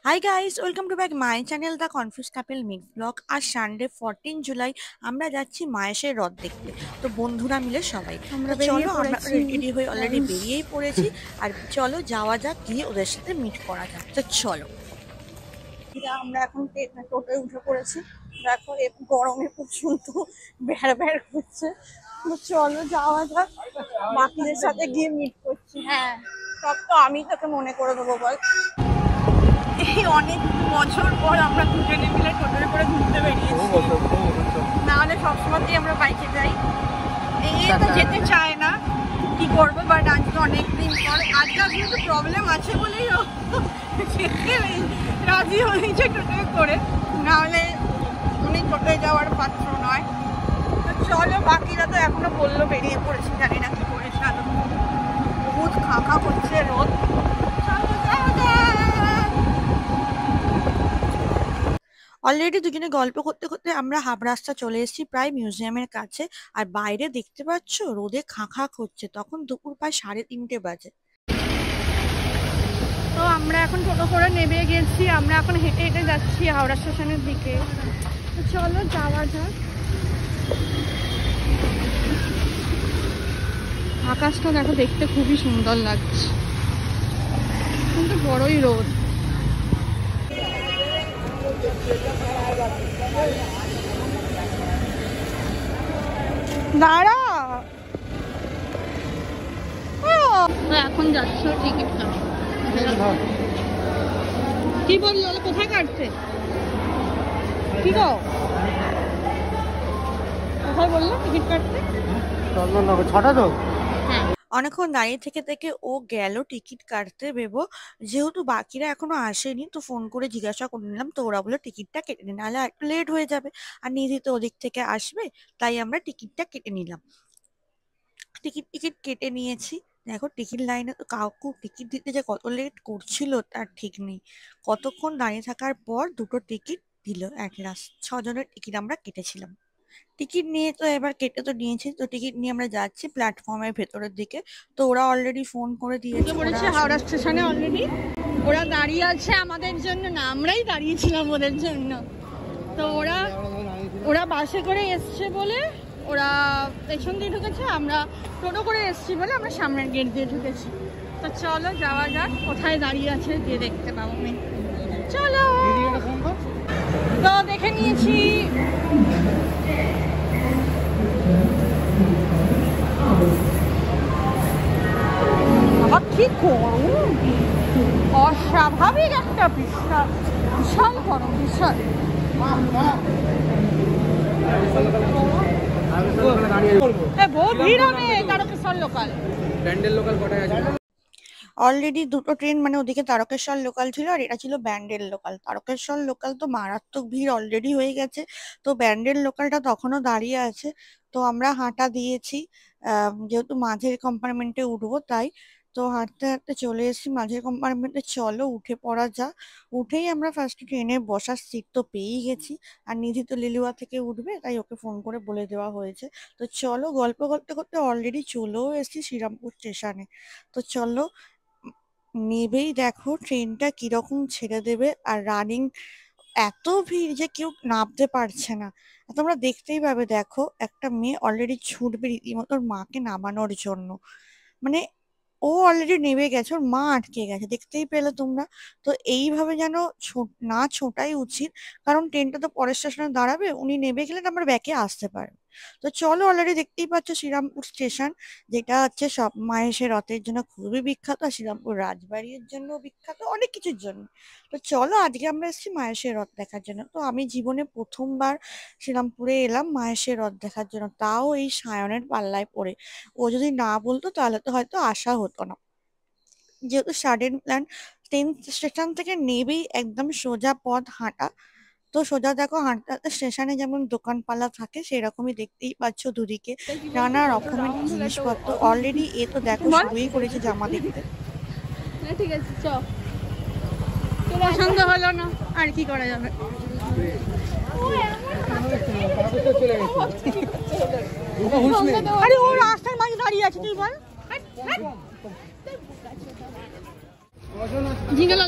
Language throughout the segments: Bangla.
High guys, welcome to back my channel the confuse couple mix blog. আর সানডে 14 জুলাই আমরা যাচ্ছি মায়েশের রথ দেখতে। তো বন্ধুরা মিলে সবাই তো আমরা বেরিয়ে চলো, আমরা পড়েছি। রেডি হয়ে অলরেডি বেরিয়েই পড়েছি। আর চলো যাওয়া যাক, গিয়ে ওদের সাথে মিট করা যাক। তো চলো, আমরা এখন টোটোয় উঠে পড়েছি। দেখো গরমে খুব সুন্দর বেড় বেড় করছে। চলো যাওয়া যাক, বাকিদের সাথে গিয়ে মিট করছি। হ্যাঁ, সব তো আমি তোকে মনে করে দেবো বল। এই অনেক বছর পর আমরা দুজনে মিলে টোটোয় করে ঘুরতে বেরিয়েছি, নাহলে সবসময়তেই আমরা বাইকে যাই। এই তো যেতে চায় না, কি করবো, বাট আজকে অনেকদিন পর। আজকে কিন্তু প্রবলেম আছে বলেই রাজি হয়েছে টোটোয় করে, নাহলে উনি টোটোয় যাওয়ার পাত্র নয়। তো চলো, বাকিরা তো এখনো বললো বেরিয়ে পড়েছি, জানি না কি করেছে। আলো বহুত খাঁকা করছে রোদ। অলরেডি দুজনে গল্প করতে করতে আমরা হাফ রাস্তা চলে এসেছি, প্রায় মিউজিয়ামের কাছে। আর বাইরে দেখতে পাচ্ছ রোদে খাঁ করছে, তখন দুপুর প্রায় 3:30 বাজে। তো আমরা এখন টোটো করে নেমে গেছি, আমরা এখন হেঁটে হেঁটে যাচ্ছি হাওড়া স্টেশনের দিকে। তো চলো যাওয়া যাক। আকাশটা দেখো, দেখতে খুবই সুন্দর লাগছে, কিন্তু বড়ই রোদ। দাঁড়া, এখন যাচ্ছ টিকিটটা কি বললো, কোথায় কাটছে, কি গো কোথায় বললো টিকিট কাটতে? ছটা তো। অনেকক্ষণ দাঁড়িয়ে থেকে থেকে ও গেল টিকিট কাটতে ভেবো, যেহেতু বাকিরা এখনো আসেনি তো ফোন করে জিজ্ঞাসা করে নিলাম। তো ওরা বললো টিকিটটা কেটে নিন, নাহলে একটু লেট হয়ে যাবে। আর নিধি তো ওদিক থেকে আসবে, তাই আমরা টিকিটটা কেটে নিলাম। টিকিট টিকিট কেটে নিয়েছি। দেখো টিকিট লাইনে তো কাউকে টিকিট দিতে যে কত লেট করছিল তার ঠিক নেই। কতক্ষণ দাঁড়িয়ে থাকার পর দুটো টিকিট দিল এক লাস্ট। 6 জনের টিকিট আমরা কেটেছিলাম। টিকিট নিয়ে তো এবার কেটে তো নিয়েছি, তো টিকিট নিয়ে আমরা যাচ্ছি প্ল্যাটফর্মের ভেতরের দিকে। তো ওরা অলরেডি ফোন করে দিয়েছে, পড়েছে হাওড়া স্টেশনে অলরেডি। ওরা দাঁড়িয়ে আছে আমাদের জন্য না, আমরাই দাঁড়িয়েছিলাম ওদের জন্য। তো ওরা বাসে করে এসছে বলে ওরা পেছন দিয়ে ঢুকেছে, আমরা টোটো করে এসছি বলে আমরা সামনের গেট দিয়ে ঢুকেছি। তো চলো যাওয়া যাক, কোথায় দাঁড়িয়ে আছে গিয়ে দেখতে পাবো আমি। চলো, তো দেখে নিয়েছি। কি গরম, অস্বাভাবিক একটা বিশাল বিশাল গরম, বিশাল। বহুত ভিড় হবে তারকেশ্বর লোকাল। ব্যান্ডেল লোকাল কটায় আছে? অলরেডি দুটো ট্রেন, মানে ওদিকে তারকেশ্বর লোকাল ছিল আর এটা ছিল ব্যান্ডেল লোকাল। তারকেশ্বর লোকাল তো মারাত্মক ভিড় অলরেডি হয়ে গেছে, তো ব্যান্ডেল লোকালটা তখনও দাঁড়িয়ে আছে। তো আমরা হাঁটা দিয়েছি, যেহেতু মাঝের কম্পার্টমেন্টে উঠবো তাই। তো হাঁটতে হাঁটতে চলে এসেছি মাঝের কম্পার্টমেন্টে। চলো উঠে পড়া যা। উঠেই আমরা ফার্স্ট ট্রেনে বসার সিট তো পেয়েই গেছি। আর নিধি তো লিলুয়া থেকে উঠবে, তাই ওকে ফোন করে বলে দেওয়া হয়েছে। তো চলো, গল্প করতে করতে অলরেডি চলেও এসেছি শ্রীরামপুর স্টেশনে। তো চলো, নেবেই দেখো ট্রেনটা কিরকম ছেড়ে দেবে। আর রানিং এত ভিড় যে কেউ নামতে পারছে না। তোমরা দেখতেই পাবে, দেখো একটা মেয়ে অলরেডি ছুটবে রীতিমতো ওর মাকে নামানোর জন্য। মানে ও অলরেডি নেমে গেছে, ওর মা আটকে গেছে, দেখতেই পেলে তোমরা। তো এইভাবে যেন না ছোটাই উচিত, কারণ ট্রেনটা তো পরের স্টেশনে দাঁড়াবে, উনি নেমে গেলে আমরা ব্যাকে আসতে পারবে। তো চলো, অলরেডি দেখতেই পাচ্ছ শ্রীরামপুর স্টেশন, যেটা হচ্ছে সব মাহেশের রথের জন্য খুবই বিখ্যাত, আর শ্রীরামপুর রাজবাড়ির জন্য বিখ্যাত, অনেক কিছুর জন্য। তো চলো, আজকে আমরা এসেছি মাহেশের রথ দেখার জন্য। তো আমি জীবনে প্রথমবার শ্রীরামপুরে এলাম মাহেশের রথ দেখার জন্য, তাও এই সায়নের পাল্লায় পড়ে। ও যদি না বলতো তাহলে তো হয়তো আসা হতো না। যেহেতু সাডেন প্ল্যান, ট্রেন স্টেশন থেকে নেবেই একদম সোজা পথ হাঁটা। তো সোজা দেখো, হাঁটতে হাঁটতে স্টেশনে যেমন দোকানপালা থাকে সেরকমই দেখতেই পাচ্ছ দুদিকে নানা রকমের জিনিসপত্র। অলরেডি এ তো দেখো শুরুই করেছে জামা দেখতে। ঠিক আছে, চ। পছন্দ হলো না, আর কি করা যাবে। আরে ও রাস্তার মাঝে দাঁড়িয়ে আছে, তুই বল। জিঙ্গেল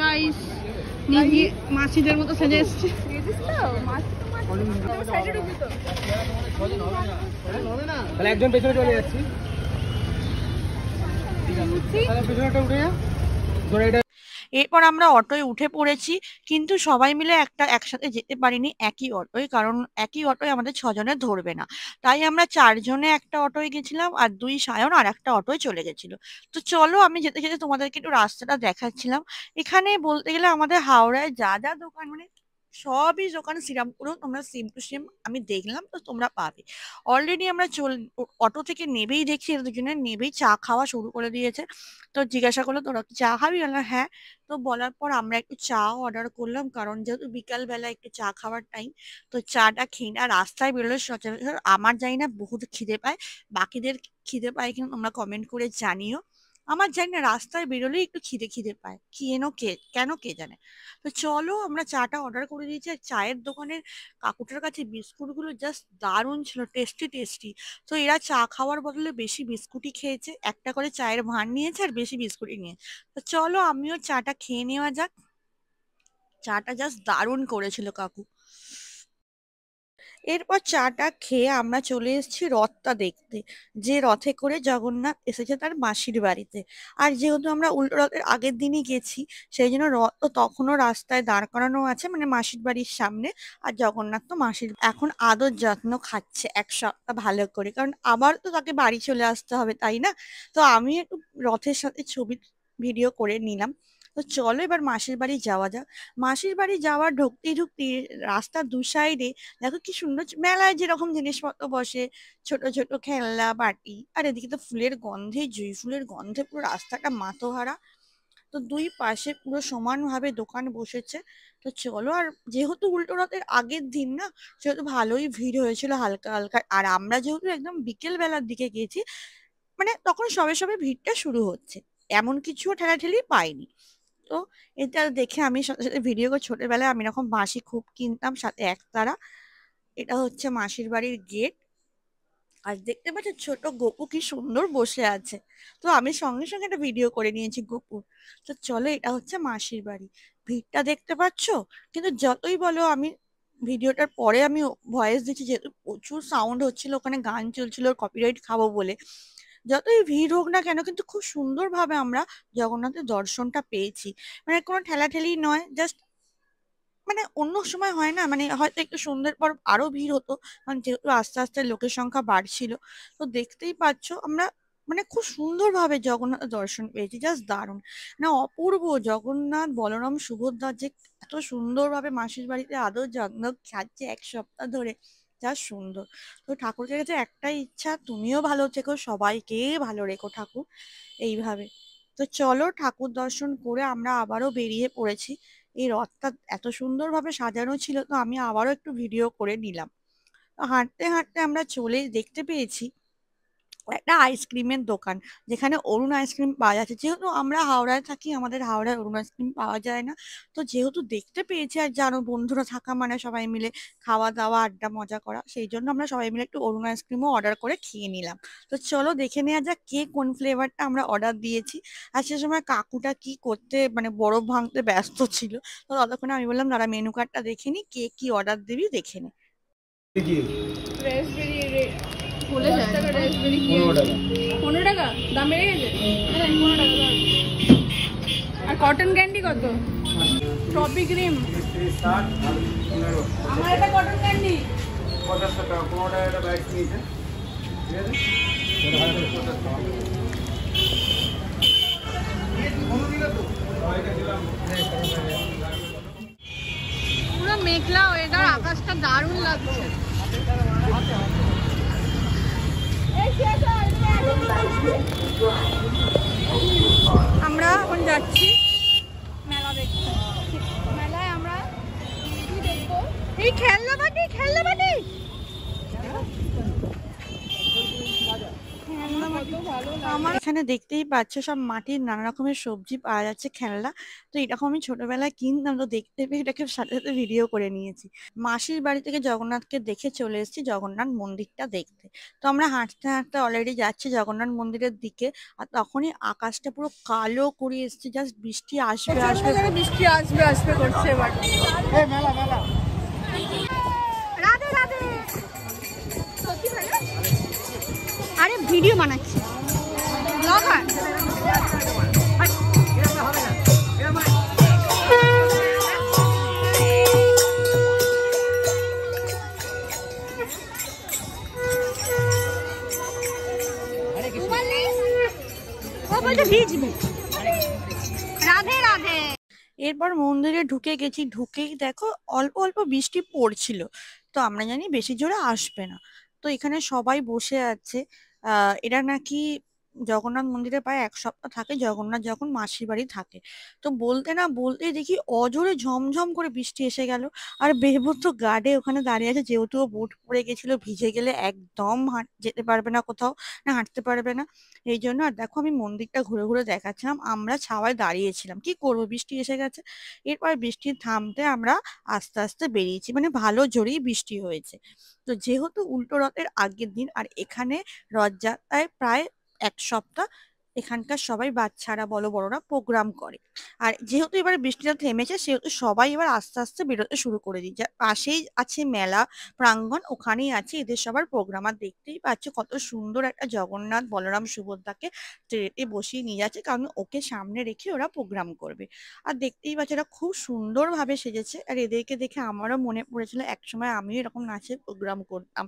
গাইস, মাছিদের মতো সেজে এসছে। তাহলে একজন পেছনে চলে যাচ্ছি, পেছনেটা উঠে যা ধরে এটা। এরপর আমরা অটোয় উঠে পড়েছি, কিন্তু সবাই মিলে একসাথে যেতে পারিনি একই অটোয়, কারণ একই অটোয় আমাদের 6 জনের ধরবে না। তাই আমরা 4 জনে একটা অটোয় গেছিলাম, আর 2 সায়ন আর একটা অটোয় চলে গেছিল। তো চলো আমি যেতে যেতে তোমাদেরকে একটু রাস্তাটা দেখাচ্ছিলাম। এখানে বলতে গেলে আমাদের হাওড়ায় যা যা দোকান, মানে সবই দোকান শ্রীরামপুরও তোমরা সেম টু সেম আমি দেখলাম, তো তোমরা পাবে। অলরেডি আমরা অটো থেকে নেবেই দেখছি এরা দুজনে নেবেই চা খাওয়া শুরু করে দিয়েছে। তো জিজ্ঞাসা করলো তোরা কি চা খাবি? বললাম হ্যাঁ। তো বলার পর আমরা একটু চা অর্ডার করলাম, কারণ যেহেতু বিকাল বেলা একটু চা খাওয়ার টাইম। তো চাটা খেয়ে না রাস্তায় বেরোলে সচরাচর আমার জানি না বহুত খিদে পায়, বাকিদের খিদে পায় কিনা তোমরা কমেন্ট করে জানিও। আমার জানি না রাস্তায় বেরোলেই একটু খিদে খিদে পায়, কেন কে জানে। তো চলো আমরা চাটা অর্ডার করে দিয়েছি, আর চায়ের দোকানের কাকুটার কাছে বিস্কুট গুলো জাস্ট দারুণ ছিল, টেস্টি টেস্টি। তো এরা চা খাওয়ার বদলে বেশি বিস্কুটই খেয়েছে, একটা করে চায়ের ভাঁড় নিয়েছে আর বেশি বিস্কুটই নিয়েছে। তো চলো আমিও চাটা খেয়ে নেওয়া যাক। চাটা জাস্ট দারুণ করেছিল কাকু। এরপর চাটা খেয়ে আমরা চলে এসেছি রথটা দেখতে, যে রথে করে জগন্নাথ এসেছে তার মাসির বাড়িতে। আর যেহেতু আমরা উল্টো রথের আগের দিনই গেছি, সেই জন্য রথ তো তখনও রাস্তায় দাঁড় করানো আছে, মানে মাসির বাড়ির সামনে। আর জগন্নাথ তো মাসির এখন আদর যত্ন খাচ্ছে 1 সপ্তাহ ভালো করে, কারণ আবার তো তাকে বাড়ি চলে আসতে হবে, তাই না? তো আমি একটু রথের সাথে ছবি ভিডিও করে নিলাম। তো চলো এবার মাসির বাড়ি যাওয়া যাক। মাসির বাড়ি যাওয়ার ঢুকতেই ঢুকতেই রাস্তার 2 সাইডে দেখো কি সুন্দর মেলায় যেরকম জিনিসপত্র বসে, ছোট ছোট খেলনা বাটি, আর এদিকে তো ফুলের গন্ধে, জুঁই ফুলের গন্ধে পুরো রাস্তাটা মাতোহারা। তো 2 পাশে পুরো সমানভাবে দোকান বসেছে। তো চলো, আর যেহেতু উল্টো রথের আগের দিন না, সেহেতু ভালোই ভিড় হয়েছিল হালকা হালকা। আর আমরা যেহেতু একদম বিকেল বেলার দিকে গেছি, মানে তখন সবে সবে ভিড়টা শুরু হচ্ছে, এমন কিছু ঠেলাঠেলি পাইনি। তো এটা দেখে আমি সাথে সাথে ভিডিও করে, ছোটবেলায় আমি এরকম বাঁশি খুব কিনতাম, সাথে একতারা। এটা হচ্ছে মাসির বাড়ির গেট। আর দেখতে পাচ্ছ ছোট গপু কি সুন্দর বসে আছে। তো আমি সঙ্গে সঙ্গে একটা ভিডিও করে নিয়েছি গপুর। তো চলো এটা হচ্ছে মাসির বাড়ি। ভিড়টা দেখতে পাচ্ছ, কিন্তু যতই বলো আমি ভিডিওটার পরে আমি ভয়েস দিচ্ছি, যেহেতু প্রচুর সাউন্ড হচ্ছিল, ওখানে গান চলছিল, কপিরাইট খাবো বলে। যতই ভিড় হোক না কেন, কিন্তু খুব সুন্দরভাবে আমরা জগন্নাথের দর্শনটা পেয়েছি। মানে কোনো ঠেলাঠেলি নয়, জাস্ট মানে অন্য সময় হয় না, মানে হয়তো একটু সন্ধ্যের পর আরো ভিড় হতো, কারণ যেহেতু আস্তে আস্তে লোকের সংখ্যা বাড়ছিল। তো দেখতেই পাচ্ছ আমরা মানে খুব সুন্দরভাবে জগন্নাথ দর্শন পেয়েছি, জাস্ট দারুণ। না অপূর্ব, জগন্নাথ বলরাম সুভদ্রা যে এত সুন্দরভাবে মাসির বাড়িতে আদর যত্ন খাচ্ছে 1 সপ্তাহ ধরে, যা সুন্দর। তো ঠাকুরের কাছে একটাই ইচ্ছা, তুমিও ভালো থেকো, সবাইকে ভালো রেখো ঠাকুর, এইভাবে। তো চলো ঠাকুর দর্শন করে আমরা আবারও বেরিয়ে পড়েছি। এই রথটা এত সুন্দরভাবে সাজানো ছিল, তো আমি আবারও একটু ভিডিও করে নিলাম। তো হাঁটতে হাঁটতে আমরা চলে দেখতে পেয়েছি একটা আইসক্রিমের দোকান, যেখানে অরুণ আইসক্রিম পাওয়া যাচ্ছে। যেহেতু আমরা হাওড়ায় থাকি, আমাদের হাওড়ায় অরুণ আইসক্রিম পাওয়া যায় না। তো যেহেতু দেখতে পেয়েছি, আর জানো বন্ধুরা থাকা মানে সবাই মিলে খাওয়া দাওয়া আড্ডা মজা করা, সেই জন্য আমরা সবাই মিলে একটু অরুণ আইসক্রিমও অর্ডার করে খেয়ে নিলাম। তো চলো দেখে নেওয়া যাক কে কোন ফ্লেভারটা আমরা অর্ডার দিয়েছি। আর সে সময় কাকুটা কি করতে, মানে বরফ ভাঙতে ব্যস্ত ছিল। তো ততক্ষণে আমি বললাম দাঁড়া মেনু কার্ডটা দেখে নি, কে কি অর্ডার দিবি দেখে নে। বলে যায় 15 টাকা দাম বেড়ে গেছে। 15 টাকা। আর কটন ক্যান্ডি কত? টপি ক্রিম আমার এটা কটন ক্যান্ডি 50 টাকা, 15 টাকা একটা ব্যাগ নিয়েছে, ঠিক আছে? পুরো মেঘলা ওয়েদার, আকাশটা দারুণ লাগছে। আমরা এখন যাচ্ছি মেলা দেখতে। মেলায় আমরা কি দেখবো? এই খেলনা বাটি, খেলনা বাটি, খেলনা বাটি আমার এখানে দেখতেই পাচ্ছ সব মাটির নানা রকমের সবজি পাওয়া যাচ্ছে, খেলনা। তো এরকম আমি ছোটবেলায় কিনতাম, তো দেখতে পেয়ে এটাকে সাথে সাথে ভিডিও করে নিয়েছি। মাসির বাড়ি থেকে জগন্নাথকে দেখে চলে এসেছি জগন্নাথ মন্দিরটা দেখতে। তো আমরা হাঁটতে হাঁটতে অলরেডি যাচ্ছি জগন্নাথ মন্দিরের দিকে, আর তখনই আকাশটা পুরো কালো করে এসেছে, জাস্ট বৃষ্টি আসবে আসবে। বৃষ্টি আসবে আসবে করছে এবার। রাধে রাধে। আরে ভিডিও বানাচ্ছি, ব্লগার। ও বলছে ভিজবি। রাধে রাধে। এরপর মন্দিরে ঢুকে গেছি, ঢুকেই দেখো অল্প অল্প বৃষ্টি পড়ছিল। তো আমরা জানি বেশি জোরে আসবে না। তো এখানে সবাই বসে আছে। এরা নাকি জগন্নাথ মন্দিরে প্রায় 1 সপ্তাহ থাকে জগন্নাথ যখন মাসির বাড়ি থাকে। তো বলতে না বলতেই দেখি অজোরে ঝমঝম করে বৃষ্টি এসে গেল। আর বেহবুত তো গার্ডে ওখানে দাঁড়িয়ে আছে, যেহেতু ও বুট পরে গেছিল, ভিজে গেলে একদম যেতে পারবে না কোথাও, না হাঁটতে পারবে না। এই জন্য আর দেখো আমি মন্দিরটা ঘুরে ঘুরে দেখাচ্ছিলাম, আমরা ছাওয়ায় দাঁড়িয়েছিলাম, কি করবো বৃষ্টি এসে গেছে। এরপর বৃষ্টি থামতে আমরা আস্তে আস্তে বেরিয়েছি, মানে ভালো জোরেই বৃষ্টি হয়েছে। তো যেহেতু উল্টো রথের আগের দিন, আর এখানে রথযাত্রায় প্রায় 1 সপ্তাহ এখানকার সবাই বাচ্চারা বলো বড়রা প্রোগ্রাম করে। আর যেহেতু এবার বৃষ্টিটা থেমেছে, সেহেতু সবাই এবার আস্তে আস্তে বেরোতে শুরু করে দিই। যার পাশেই আছে মেলা প্রাঙ্গণ, ওখানেই আছে এদের সবার প্রোগ্রাম। আর দেখতেই পাচ্ছ কত সুন্দর একটা জগন্নাথ বলরাম সুভদ্রাকে ট্রেতে বসিয়ে নিয়ে যাচ্ছে, কারণ ওকে সামনে রেখে ওরা প্রোগ্রাম করবে। আর দেখতেই পাচ্ছ এরা খুব সুন্দরভাবে সেজেছে, আর এদেরকে দেখে আমারও মনে পড়েছিল একসময় আমিও এরকম নাচের প্রোগ্রাম করতাম।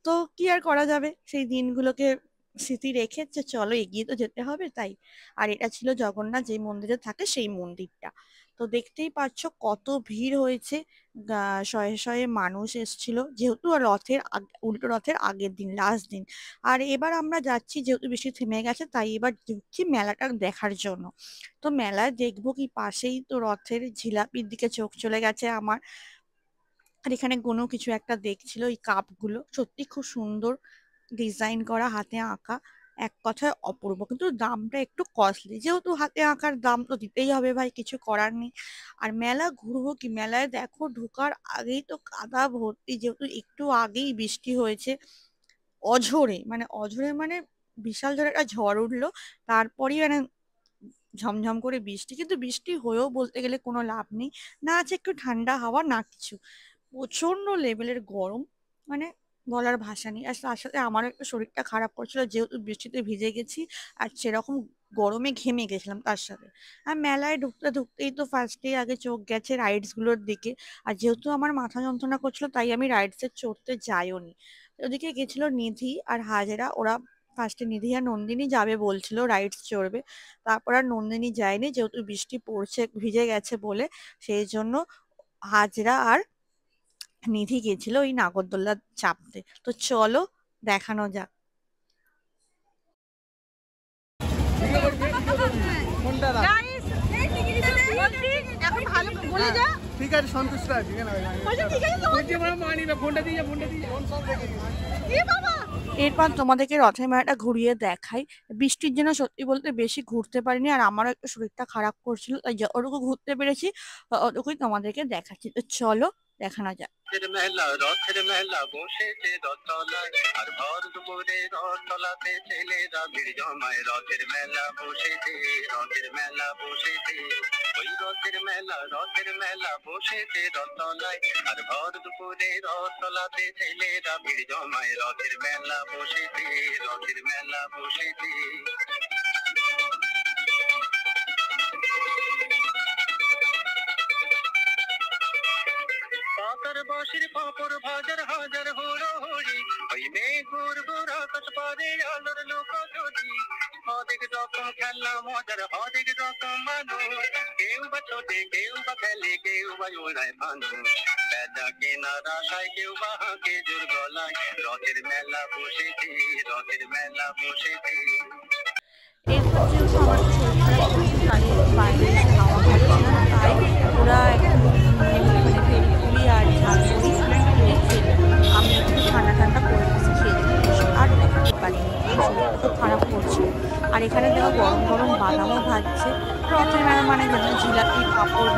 তো কি আর করা যাবে, সেই দিনগুলোকে স্মৃতি রেখে চলো এগিয়ে তো যেতে হবে তাই। আর এটা ছিল জগন্নাথ যে মন্দিরে থাকে সেই মন্দিরটা। তো দেখতেই পাচ্ছ কত ভিড় হয়েছে, শয়ে শয়ে মানুষ এসেছিল, যেহেতু উল্টো রথের আগের দিন, লাস্ট দিন। আর এবার আমরা যাচ্ছি, যেহেতু বৃষ্টি থেমে গেছে তাই এবার ঢুকছি মেলাটা দেখার জন্য। তো মেলায় দেখবো কি, পাশেই তো রথের জিলাপির দিকে চোখ চলে গেছে আমার। আর এখানে কোনো কিছু একটা দেখছিল, এই কাপগুলো সত্যি খুব সুন্দর ডিজাইন করা, হাতে আঁকা, এক কথায় অপূর্ব। কিন্তু দামটা একটু কস্টলি, যেহেতু হাতে আঁকার দাম তো দিতেই হবে ভাই, কিছু করার নেই। আর মেলা ঘুরবো কি, মেলায় দেখো ঢোকার আগেই তো কাদা ভর্তি, যেহেতু একটু আগেই বৃষ্টি হয়েছে অঝোরে, মানে অঝোরে মানে বিশাল জোরে একটা ঝড় উঠলো, তারপরই মানে ঝমঝম করে বৃষ্টি। কিন্তু বৃষ্টি হয়েও বলতে গেলে কোনো লাভ নেই, না আছে একটু ঠান্ডা হাওয়া না কিছু, প্রচন্ড লেভেলের গরম, মানে বলার ভাষা নেই। আর তার সাথে আমারও একটু শরীরটা খারাপ করছিল, যেহেতু বৃষ্টিতে ভিজে গেছি আর সেরকম গরমে ঘেমে গেছিলাম তার সাথে। আর মেলায় ঢুকতে ঢুকতেই তো ফার্স্টেই আগে চোখ গেছে রাইডস গুলোর দিকে। আর যেহেতু আমার মাথা যন্ত্রণা করছিল তাই আমি রাইডস এ চড়তে যাইও নি। ওদিকে গেছিল নিধি আর হাজেরা, ওরা ফার্স্টে নিধি আর নন্দিনী যাবে বলছিল রাইডস চড়বে, তারপর আর নন্দিনী যায়নি, যেহেতু বৃষ্টি পড়ছে ভিজে গেছে বলে। সেই জন্য হাজরা আর নিধি গেছিল ওই নাগরদোল্লা চাপতে। তো চলো দেখানো যাক। ঠিক আছে, সন্তুষ্ট আছি। এরপর তোমাদেরকে রথের মেলাটা ঘুরিয়ে দেখাই। বৃষ্টির জন্য সত্যি বলতে বেশি ঘুরতে পারিনি, আর আমারও একটু শরীরটা খারাপ করছিল, তাই যতটুকু ঘুরতে পেরেছি অতটুকুই তোমাদেরকে দেখাচ্ছি। তো চলো দেখানো যাক। রথের মেলা বসেছে রথতলায়, আর ভর দুপুরে রথতলাতে ছেলেরা ভিড় জমায়। রথের মেলা বসেছে, রথের মেলা বসেছে, ওই রথের মেলা বসেছে রথতলায়, আর ভর দুপুরে রথতলাতে ছেলেরা ভিড় জমায়। রথের মেলা বসেছে, রথের মেলা বসেছে। পাতার বাঁশির পাপড় ভাজার হাজার হুড়োহুড়ি, ওই মেঘুর গুড় আকাশ পারে আলোর লুকোচুরি। অনেক রকম খেলা মজার, অনেক রকম মানুষ, কেউ বা ছোটে, কেউ বা খেলে, কেউ বা ওড়ায় মানুষ। বেচা কেনার আশায় কেউ বা হাঁকে জোর গলায়। রথের মেলা বসেছে, রথের মেলা বসেছে। এরপর যেহেতু আমার শরীরটা একটু বাইরে হাওয়া খাচ্ছিল না, তাই ওরা একটু মানে ভেলপুরি আর ঝালমুড়ি খেয়েছিল। আমি একটু ঠান্ডা ঠান্ডা করে খেয়েছি, আর দেখতে পারিনি, শরীরটা খুব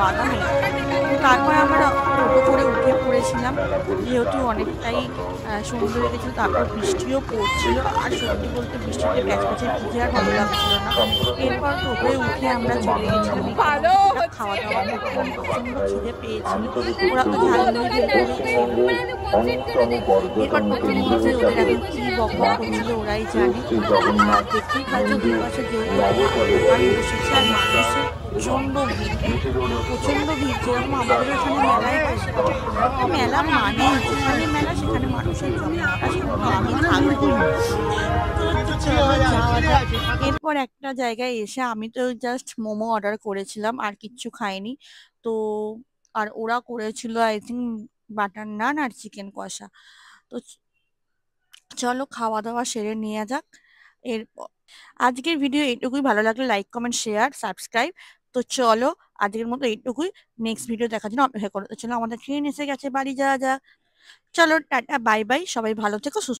বাদামি। তারপরে আমরা টোটো করে উঠে পড়েছিলাম, যেহেতু অনেকটাই সন্ধ্যে হয়ে গেছিল, তারপর বৃষ্টিও পড়ছিল, আর সত্যি বলতে বৃষ্টিতে প্যাচপ্যাচে ভিজে আর ভালো লাগছিল না। এরপর টোটোয় উঠে আমরা চলে গেছিলাম খাওয়া দাওয়া করতে। প্রচন্ড খিদে পেয়েছিল, ওরা তো ঝালমুড়ি বের করেছিল। এরপর টোটো নিয়ে যে ওদের এখন কি বকবক করছিল ওরাই জানে। আর দেখতেই পাচ্ছ দুপাশে যেহেতু দোকান বসেছে আর মানুষের প্রচন্ড ভিড়, প্রচন্ড ভিড়, যেরকম আমাদের এখানে মেলায় বসে। মেলা মানে যেখানে মেলা সেখানে মানুষের জমাটা শুধু আমি থাকবো। তো চলো যাওয়া যাক। এরপর একটা জায়গায় এসে আমি তো জাস্ট মোমো অর্ডার করেছিলাম, আর কিচ্ছু খাইনি। তো আর ওরা করেছিল আই থিঙ্ক বাটার নান আর চিকেন কষা। তো চলো খাওয়া দাওয়া সেরে নিয়ে যাক। এরপর আজকের ভিডিও এইটুকুই, ভালো লাগলে লাইক কমেন্ট শেয়ার সাবস্ক্রাইব। তো চলো আজকের মতো এইটুকুই, নেক্সট ভিডিও দেখার জন্য অপেক্ষা করো। তো চলো আমাদের ট্রেন এসে গেছে, বাড়ি যাওয়া যাক। চলো টাটা বাই বাই, সবাই ভালো থেকো সুস্থ